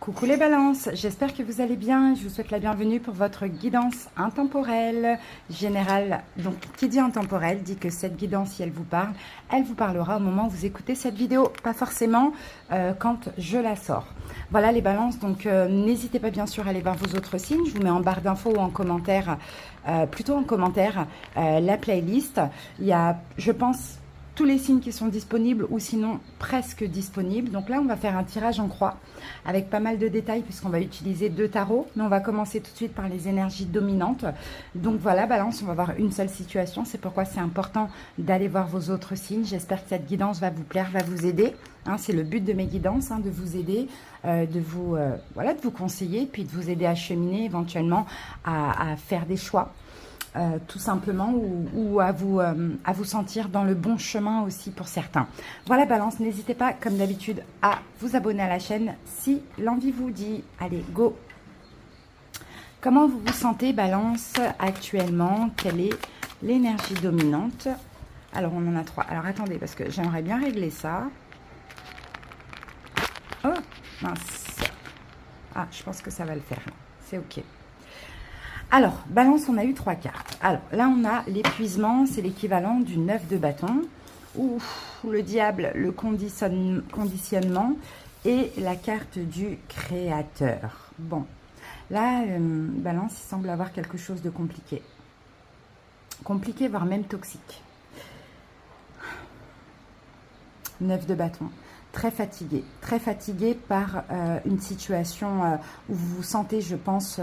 Coucou les balances, j'espère que vous allez bien. Je vous souhaite la bienvenue pour votre guidance intemporelle générale. Donc, qui dit intemporelle dit que cette guidance, si elle vous parlera au moment où vous écoutez cette vidéo, pas forcément quand je la sors. Voilà les balances, donc n'hésitez pas bien sûr à aller voir vos autres signes. Je vous mets en barre d'infos ou en commentaire, plutôt en commentaire, la playlist. Il y a, je pense, tous les signes qui sont disponibles ou sinon presque disponibles. Donc là, on va faire un tirage en croix avec pas mal de détails puisqu'on va utiliser 2 tarots. Mais on va commencer tout de suite par les énergies dominantes. Donc voilà, balance, on va voir une seule situation. C'est pourquoi c'est important d'aller voir vos autres signes. J'espère que cette guidance va vous plaire, va vous aider. Hein, c'est le but de mes guidances, hein, de vous aider, de vous conseiller, puis de vous aider à cheminer éventuellement à faire des choix. Tout simplement, ou à vous sentir dans le bon chemin aussi pour certains. Voilà balance, n'hésitez pas comme d'habitude à vous abonner à la chaîne si l'envie vous dit. Allez, go! Comment vous vous sentez balance actuellement? Quelle est l'énergie dominante? Alors on en a 3. Alors attendez, parce que j'aimerais bien régler ça. Oh, mince. Ah, je pense que ça va le faire. C'est ok. Alors, balance, on a eu 3 cartes. Alors, là, on a l'épuisement, c'est l'équivalent du 9 de bâton. Ou le diable, le conditionnement. Et la carte du créateur. Bon, là, balance, il semble avoir quelque chose de compliqué. Compliqué, voire même toxique. 9 de bâton. Très fatigué par une situation où vous vous sentez, je pense...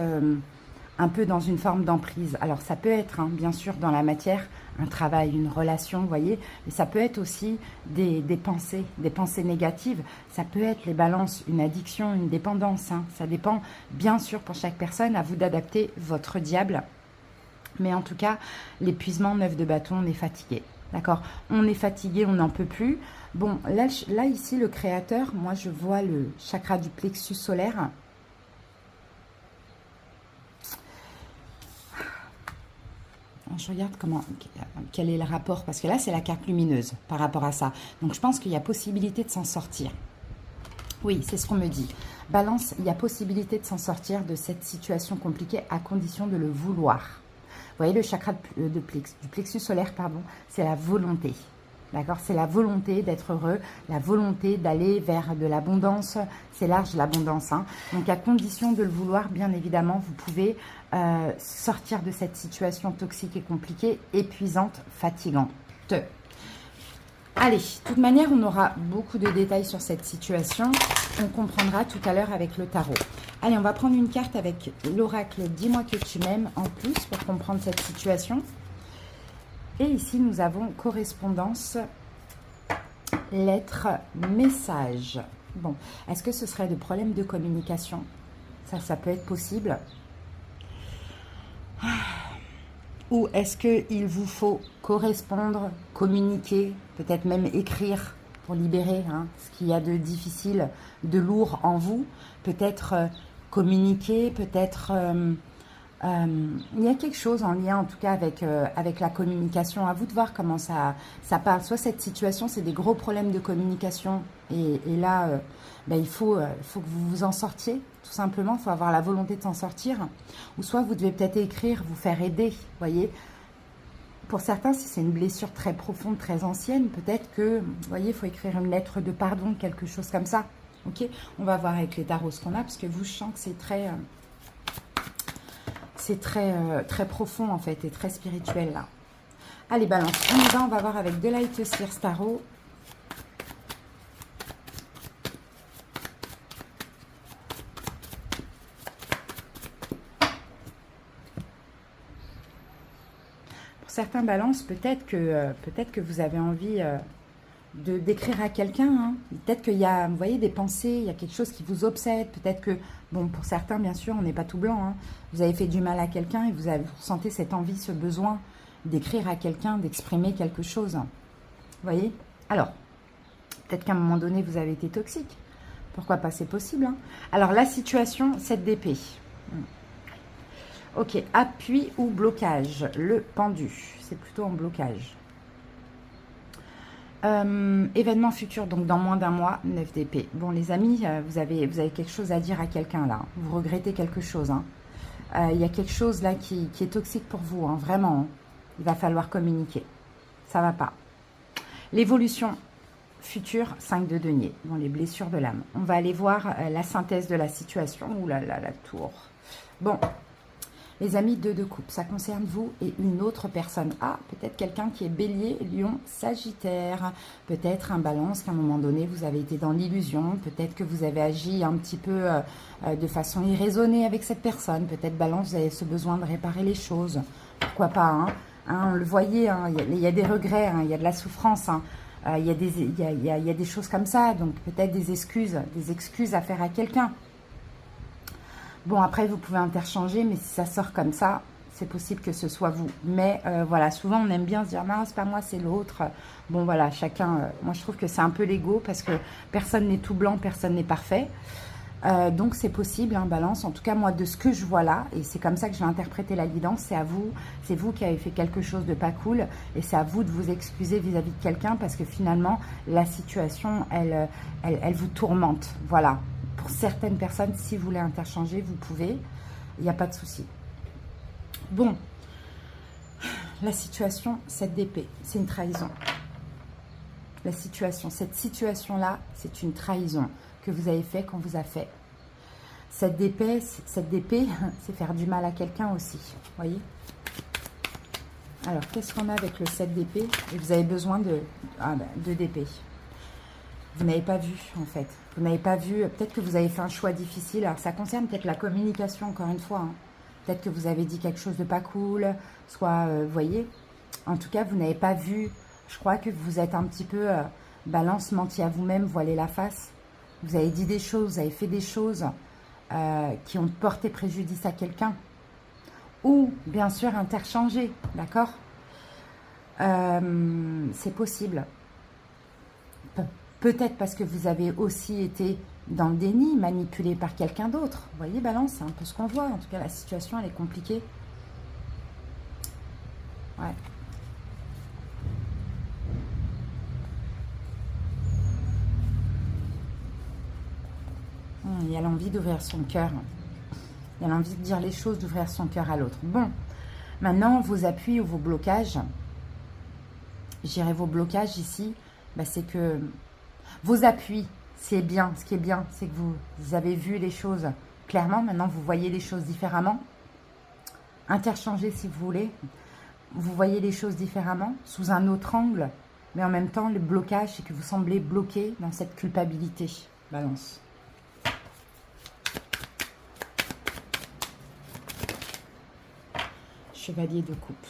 un peu dans une forme d'emprise. Alors, ça peut être, hein, bien sûr, dans la matière, un travail, une relation, vous voyez, mais ça peut être aussi des pensées négatives. Ça peut être les balances, une addiction, une dépendance. Hein. Ça dépend, bien sûr, pour chaque personne, à vous d'adapter votre diable. Mais en tout cas, l'épuisement 9 de bâton, on est fatigué. D'accord? On est fatigué, on n'en peut plus. Bon, là, ici, le créateur, moi, je vois le chakra du plexus solaire. Je regarde quel est le rapport, parce que là, c'est la carte lumineuse par rapport à ça. Donc, je pense qu'il y a possibilité de s'en sortir. Oui, c'est ce qu'on me dit. Balance, il y a possibilité de s'en sortir de cette situation compliquée à condition de le vouloir. Vous voyez, le chakra du plexus solaire, pardon, c'est la volonté. D'accord? C'est la volonté d'être heureux, la volonté d'aller vers de l'abondance. C'est large l'abondance. Hein. Donc, à condition de le vouloir, bien évidemment, vous pouvez sortir de cette situation toxique et compliquée, épuisante, fatigante. Allez, de toute manière, on aura beaucoup de détails sur cette situation. On comprendra tout à l'heure avec le tarot. Allez, on va prendre une carte avec l'oracle « Dis-moi que tu m'aimes » en plus pour comprendre cette situation. Et ici, nous avons correspondance, lettre, message. Bon, est-ce que ce serait de problèmes de communication? Ça peut être possible. Ou est-ce qu'il vous faut correspondre, communiquer, peut-être même écrire pour libérer hein, ce qu'il y a de difficile, de lourd en vous? Peut-être communiquer, peut-être... il y a quelque chose en lien en tout cas avec la communication. À vous de voir comment ça parle. Soit cette situation, c'est des gros problèmes de communication et là, il faut que vous vous en sortiez, tout simplement. Il faut avoir la volonté de s'en sortir. Ou soit vous devez peut-être écrire, vous faire aider, vous voyez. Pour certains, si c'est une blessure très profonde, très ancienne, peut-être que, vous voyez, il faut écrire une lettre de pardon, quelque chose comme ça. Ok, on va voir avec les tarots ce qu'on a, parce que vous, je sens que c'est très... c'est très profond en fait et très spirituel là. Allez, balance, on va voir avec Delight Sears Tarot. Pour certains balances, peut-être que vous avez envie d'écrire à quelqu'un. Hein. Peut-être qu'il y a, vous voyez, des pensées, il y a quelque chose qui vous obsède. Peut-être que, bon, pour certains, bien sûr, on n'est pas tout blanc. Hein. Vous avez fait du mal à quelqu'un et vous ressentez cette envie, ce besoin d'écrire à quelqu'un, d'exprimer quelque chose. Vous voyez? Alors, peut-être qu'à un moment donné, vous avez été toxique. Pourquoi pas? C'est possible. Hein. Alors, la situation, 7 d'épée. Ok, appui ou blocage. Le pendu, c'est plutôt en blocage. Événement futur, donc dans moins d'un mois, 9 d'épée. Bon les amis, vous avez quelque chose à dire à quelqu'un là. Vous regrettez quelque chose. Hein. Il y a quelque chose là qui est toxique pour vous, hein, vraiment. Hein. Il va falloir communiquer. Ça va pas. L'évolution future, 5 de denier. Bon, les blessures de l'âme. On va aller voir la synthèse de la situation. Ouh là là, la tour. Bon. Les amis, 2 de coupe, ça concerne vous et une autre personne. Ah, peut-être quelqu'un qui est bélier, lion, sagittaire. Peut-être un balance qu'à un moment donné, vous avez été dans l'illusion. Peut-être que vous avez agi un petit peu de façon irraisonnée avec cette personne. Peut-être balance, vous avez ce besoin de réparer les choses. Pourquoi pas, hein, hein, le voyez, hein, il y a des regrets, hein, il y a de la souffrance. Hein, il y a des choses comme ça. Donc peut-être des excuses à faire à quelqu'un. Bon, après, vous pouvez interchanger, mais si ça sort comme ça, c'est possible que ce soit vous. Mais voilà, souvent, on aime bien se dire, non, c'est pas moi, c'est l'autre. Bon, voilà, chacun... moi, je trouve que c'est un peu l'ego, parce que personne n'est tout blanc, personne n'est parfait. Donc, c'est possible, hein, balance. En tout cas, moi, de ce que je vois là, et c'est comme ça que je vais interpréter la guidance, c'est à vous. C'est vous qui avez fait quelque chose de pas cool, et c'est à vous de vous excuser vis-à-vis de quelqu'un, parce que finalement, la situation, elle vous tourmente. Voilà. Pour certaines personnes, si vous voulez interchanger, vous pouvez. Il n'y a pas de souci. Bon. La situation, 7 d'épée, c'est une trahison. La situation, cette situation-là, c'est une trahison que vous avez fait, qu'on vous a fait. Cette d'épée, c'est faire du mal à quelqu'un aussi. Vous voyez? Alors, qu'est-ce qu'on a avec le 7 d'épée? Et vous avez besoin de 2 d'épée. Vous n'avez pas vu, en fait. Vous n'avez pas vu, peut-être que vous avez fait un choix difficile. Alors, ça concerne peut-être la communication, encore une fois. Hein. Peut-être que vous avez dit quelque chose de pas cool, soit, vous voyez. En tout cas, vous n'avez pas vu. Je crois que vous êtes un petit peu balance, menti à vous-même, voilé la face. Vous avez dit des choses, vous avez fait des choses qui ont porté préjudice à quelqu'un. Ou, bien sûr, interchanger, d'accord? C'est possible. Peut-être parce que vous avez aussi été dans le déni, manipulé par quelqu'un d'autre. Vous voyez, balance, c'est un peu ce qu'on voit. En tout cas, la situation, elle est compliquée. Ouais. Il y a l'envie d'ouvrir son cœur. Il y a l'envie de dire les choses, d'ouvrir son cœur à l'autre. Bon, maintenant, vos appuis ou vos blocages. Je dirais vos blocages ici, bah, c'est que... Vos appuis, c'est bien. Ce qui est bien, c'est que vous avez vu les choses clairement. Maintenant, vous voyez les choses différemment. Interchangez si vous voulez. Vous voyez les choses différemment, sous un autre angle. Mais en même temps, le blocage, c'est que vous semblez bloqué dans cette culpabilité. Balance. Chevalier de coupe.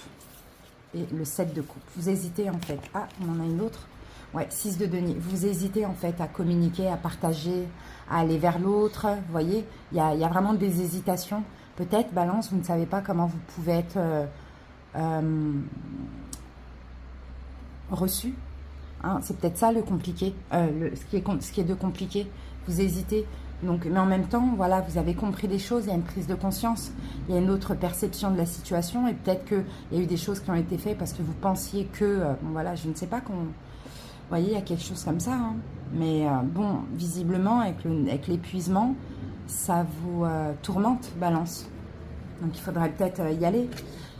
Et le 7 de coupe. Vous hésitez en fait. Ah, on en a une autre. Ouais, 6 de denier. Vous hésitez en fait à communiquer, à partager, à aller vers l'autre. Vous voyez, il y a vraiment des hésitations. Peut-être, balance, vous ne savez pas comment vous pouvez être reçu. Hein, c'est peut-être ça le compliqué. Ce qui est de compliqué. Vous hésitez. Donc, mais en même temps, voilà, vous avez compris des choses, il y a une prise de conscience, il y a une autre perception de la situation et peut-être qu'il y a eu des choses qui ont été faites parce que vous pensiez que, bon, voilà, je ne sais pas qu'on... Vous voyez, il y a quelque chose comme ça. Hein. Mais bon, visiblement, avec l'épuisement, ça vous tourmente, balance. Donc, il faudrait peut-être y aller.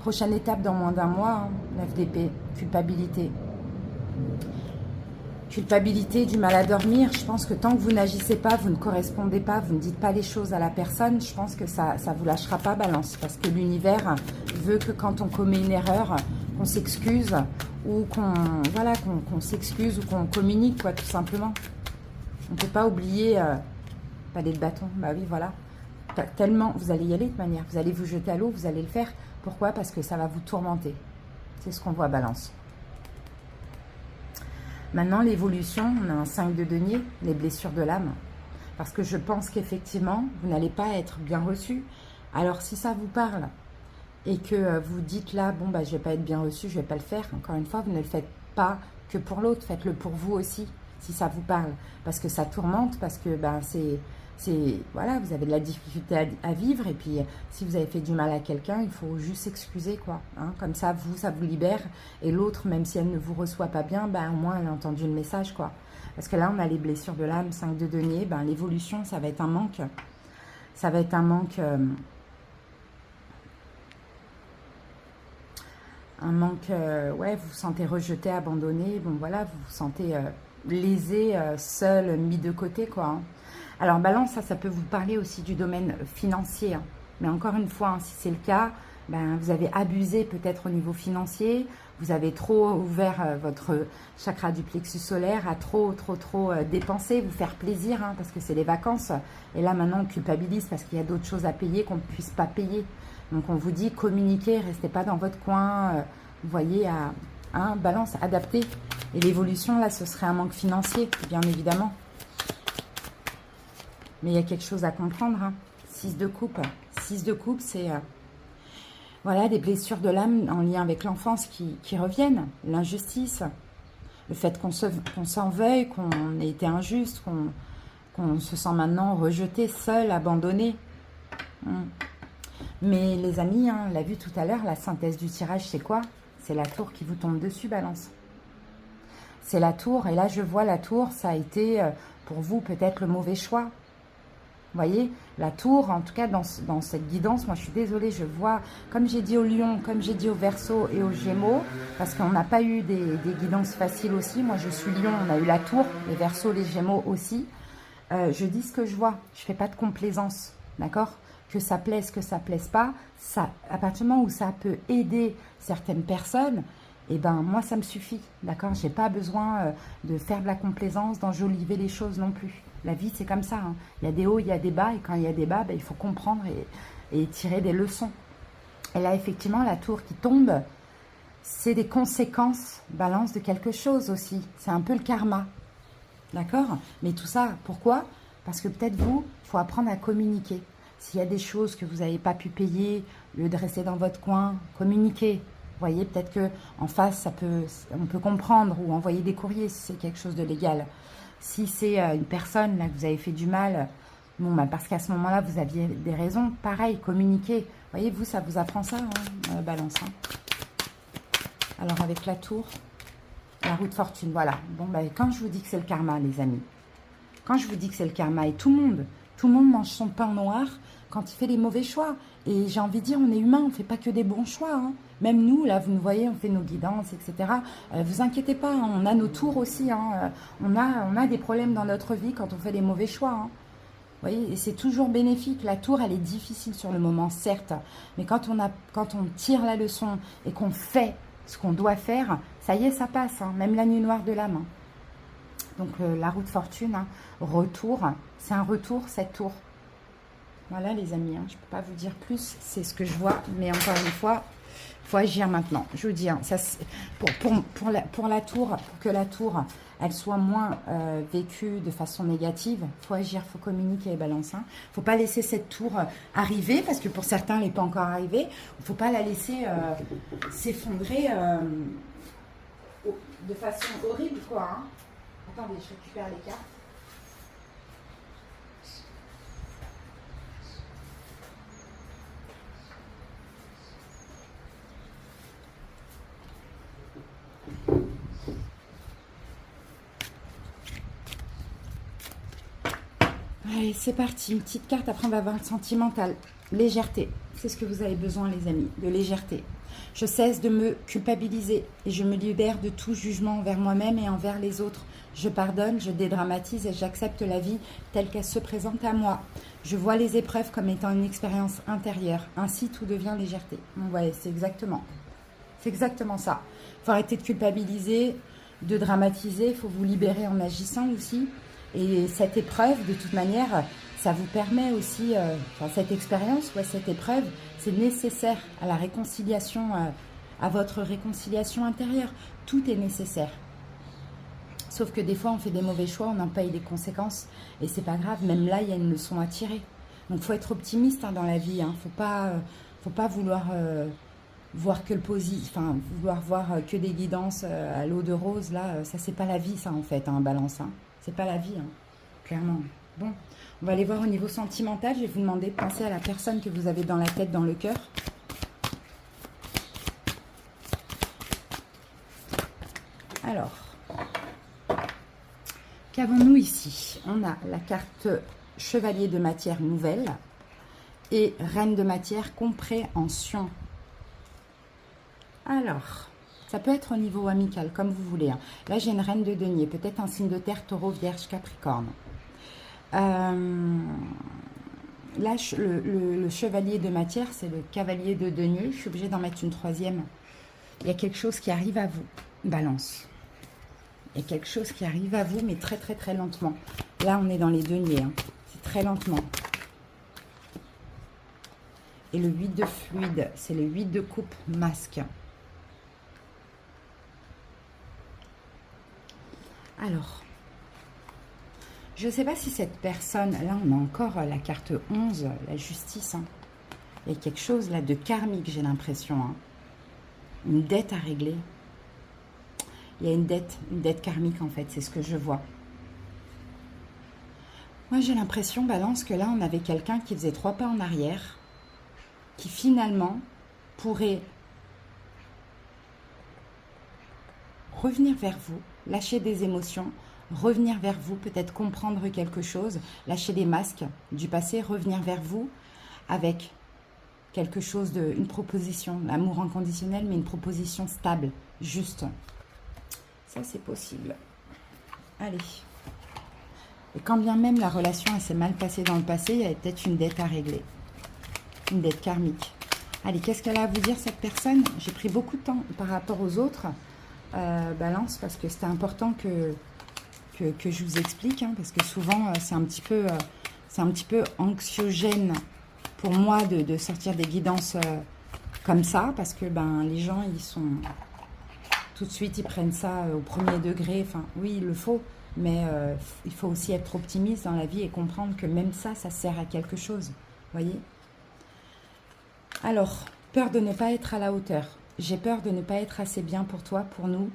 Prochaine étape dans moins d'un mois, hein, 9 d'épée, culpabilité. Culpabilité, du mal à dormir. Je pense que tant que vous n'agissez pas, vous ne correspondez pas, vous ne dites pas les choses à la personne, je pense que ça ne vous lâchera pas, balance. Parce que l'univers veut que quand on commet une erreur, qu'on s'excuse ou qu'on s'excuse ou qu'on communique, quoi, tout simplement. On ne peut pas oublier, palais de bâton, bah oui, voilà. Tellement, vous allez y aller de toute manière, vous allez vous jeter à l'eau, vous allez le faire. Pourquoi? Parce que ça va vous tourmenter. C'est ce qu'on voit, balance. Maintenant, l'évolution, on a un 5 de denier, les blessures de l'âme. Parce que je pense qu'effectivement, vous n'allez pas être bien reçu. Alors, si ça vous parle et que vous dites là, bon, bah, je ne vais pas être bien reçu, je ne vais pas le faire. Encore une fois, vous ne le faites pas que pour l'autre, faites-le pour vous aussi, si ça vous parle. Parce que ça tourmente, parce que ben, Voilà, vous avez de la difficulté à vivre, et puis si vous avez fait du mal à quelqu'un, il faut juste s'excuser, quoi. Hein, comme ça vous libère, et l'autre, même si elle ne vous reçoit pas bien, ben, au moins elle a entendu le message, quoi. Parce que là, on a les blessures de l'âme, 5 de denier, ben, l'évolution, ça va être un manque. Ça va être un manque... ouais, vous vous sentez rejeté, abandonné, bon voilà, vous vous sentez lésé, seul, mis de côté, quoi. Hein. Alors, balance, ça peut vous parler aussi du domaine financier. Hein. Mais encore une fois, hein, si c'est le cas, ben, vous avez abusé peut-être au niveau financier, vous avez trop ouvert votre chakra du plexus solaire à trop dépenser, vous faire plaisir, hein, parce que c'est les vacances. Et là, maintenant, on culpabilise parce qu'il y a d'autres choses à payer qu'on ne puisse pas payer. Donc, on vous dit, communiquez, restez pas dans votre coin, vous voyez, balance, adaptez. Et l'évolution, là, ce serait un manque financier, bien évidemment. Mais il y a quelque chose à comprendre. Hein. 6 de coupe. 6 de coupe, c'est voilà, des blessures de l'âme en lien avec l'enfance qui reviennent. L'injustice, le fait qu'on s'en veuille, qu'on ait été injuste, qu'on se sent maintenant rejeté, seul, abandonné. Mais les amis, hein, on l'a vu tout à l'heure, la synthèse du tirage, c'est quoi? C'est la tour qui vous tombe dessus, balance. C'est la tour, et là je vois la tour, ça a été pour vous peut-être le mauvais choix. Vous voyez, la tour, en tout cas dans cette guidance, moi je suis désolée, je vois, comme j'ai dit au lion, comme j'ai dit au Verseau et aux Gémeaux, parce qu'on n'a pas eu des guidances faciles aussi. Moi je suis lion, on a eu la tour, les Verseaux, les Gémeaux aussi. Je dis ce que je vois, je ne fais pas de complaisance, d'accord? Que ça plaise, que ça plaise pas, ça, à partir du moment où ça peut aider certaines personnes, et ben moi ça me suffit, d'accord? J'ai pas besoin de faire de la complaisance, d'enjoliver les choses non plus. La vie c'est comme ça, hein. Il y a des hauts, il y a des bas, et quand il y a des bas, ben, il faut comprendre et tirer des leçons. Et là effectivement la tour qui tombe, c'est des conséquences, balance, de quelque chose aussi. C'est un peu le karma, d'accord? Mais tout ça, pourquoi? Parce que peut-être vous, il faut apprendre à communiquer. S'il y a des choses que vous n'avez pas pu payer, au lieu de rester dans votre coin, communiquez. Vous voyez, peut-être qu'en face, on peut comprendre, ou envoyer des courriers si c'est quelque chose de légal. Si c'est une personne là, que vous avez fait du mal, bon, bah, parce qu'à ce moment-là, vous aviez des raisons, pareil, communiquez. Vous voyez, vous, ça vous apprend ça, hein, balance. Hein. Alors, avec la tour, la roue de fortune, voilà. Bon, bah, quand je vous dis que c'est le karma, les amis, quand je vous dis que c'est le karma, et tout le monde mange son pain noir quand il fait les mauvais choix. Et j'ai envie de dire, on est humain, on ne fait pas que des bons choix. Hein. Même nous, là, vous nous voyez, on fait nos guidances, etc. Vous inquiétez pas, hein, on a nos tours aussi. Hein. On a des problèmes dans notre vie quand on fait des mauvais choix. Hein. Vous voyez, et c'est toujours bénéfique. La tour, elle est difficile sur le moment, certes. Mais quand on tire la leçon et qu'on fait ce qu'on doit faire, ça y est, ça passe. Hein. Même la nuit noire de l'âme. Hein. Donc, la roue de fortune, hein, retour, c'est un retour, cette tour. Voilà, les amis, hein, je ne peux pas vous dire plus, c'est ce que je vois. Mais encore une fois, il faut agir maintenant. Je vous dis, hein, ça, pour la tour, pour que la tour, elle soit moins vécue de façon négative, il faut agir, il faut communiquer, balance. Il ne faut pas laisser cette tour arriver, parce que pour certains, elle n'est pas encore arrivée. Il ne faut pas la laisser s'effondrer de façon horrible, quoi. Hein. Attendez, je récupère les cartes. Allez, c'est parti. Une petite carte, après on va voir le sentimental. Légèreté. C'est ce que vous avez besoin, les amis, de légèreté. Je cesse de me culpabiliser et je me libère de tout jugement envers moi-même et envers les autres. Je pardonne, je dédramatise et j'accepte la vie telle qu'elle se présente à moi. Je vois les épreuves comme étant une expérience intérieure. Ainsi, tout devient légèreté. Donc, ouais, c'est exactement ça. Il faut arrêter de culpabiliser, de dramatiser. Il faut vous libérer en agissant aussi. Et cette épreuve, de toute manière, ça vous permet aussi, cette expérience, cette épreuve, c'est nécessaire à la réconciliation, à votre réconciliation intérieure. Tout est nécessaire. Sauf que des fois, on fait des mauvais choix, on en paye les conséquences. Et c'est pas grave, même là, il y a une leçon à tirer. Donc, il faut être optimiste dans la vie. Faut pas vouloir voir que le positif, vouloir voir que des guidances à l'eau de rose. Là, ça, c'est pas la vie, ça, en fait, balance. C'est pas la vie, clairement. Bon, on va aller voir au niveau sentimental. Je vais vous demander de penser à la personne que vous avez dans la tête, dans le cœur. Alors, qu'avons-nous ici? On a la carte Chevalier de matière nouvelle et Reine de matière compréhension. Alors, ça peut être au niveau amical, comme vous voulez. Hein. Là, j'ai une Reine de denier, peut-être un signe de terre, taureau, vierge, capricorne. Là, le chevalier de matière, c'est le cavalier de denier. Je suis obligée d'en mettre une troisième. Il y a quelque chose qui arrive à vous, Balance. Il y a quelque chose qui arrive à vous, mais très, très, très lentement. Là, on est dans les deniers. Hein. C'est très lentement. Et le 8 de fluide, c'est le 8 de coupe masque. Alors, je ne sais pas si cette personne, là on a encore la carte 11, la justice. Hein. Il y a quelque chose là de karmique, j'ai l'impression. Hein. Une dette à régler. Il y a une dette karmique en fait, c'est ce que je vois. Moi j'ai l'impression, Balance, que là on avait quelqu'un qui faisait 3 pas en arrière, qui finalement pourrait revenir vers vous, lâcher des émotions, revenir vers vous, peut-être comprendre quelque chose, lâcher des masques du passé, revenir vers vous avec quelque chose une proposition, l'amour inconditionnel, mais une proposition stable, juste. Ça, c'est possible. Allez. Et quand bien même la relation s'est mal passée dans le passé, il y a peut-être une dette à régler. Une dette karmique. Allez, qu'est-ce qu'elle a à vous dire, cette personne? J'ai pris beaucoup de temps par rapport aux autres, Balance, parce que c'était important que je vous explique, hein, parce que souvent, c'est un petit peu anxiogène pour moi de sortir des guidances comme ça, parce que les gens, ils sont... Tout de suite, ils prennent ça au premier degré. Enfin, oui, il le faut, mais il faut aussi être optimiste dans la vie et comprendre que même ça sert à quelque chose. Voyez? Alors, peur de ne pas être à la hauteur. J'ai peur de ne pas être assez bien pour toi, pour nous.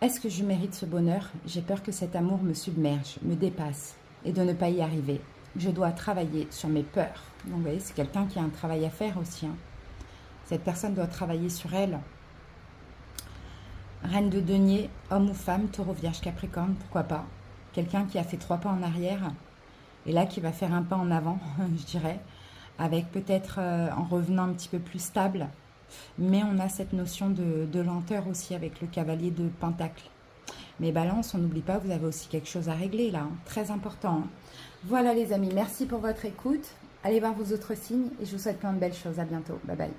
Est-ce que je mérite ce bonheur? J'ai peur que cet amour me submerge, me dépasse et de ne pas y arriver. Je dois travailler sur mes peurs. Donc, vous voyez, c'est quelqu'un qui a un travail à faire aussi. Hein. Cette personne doit travailler sur elle. Reine de denier, homme ou femme, taureau, vierge, capricorne, pourquoi pas. Quelqu'un qui a fait 3 pas en arrière et là qui va faire un pas en avant, je dirais, avec peut-être en revenant un petit peu plus stable. Mais on a cette notion de lenteur aussi avec le cavalier de pentacle. Mais Balance, on n'oublie pas, vous avez aussi quelque chose à régler là, hein, très important. Hein. Voilà les amis, merci pour votre écoute. Allez voir vos autres signes et je vous souhaite plein de belles choses. À bientôt. Bye bye.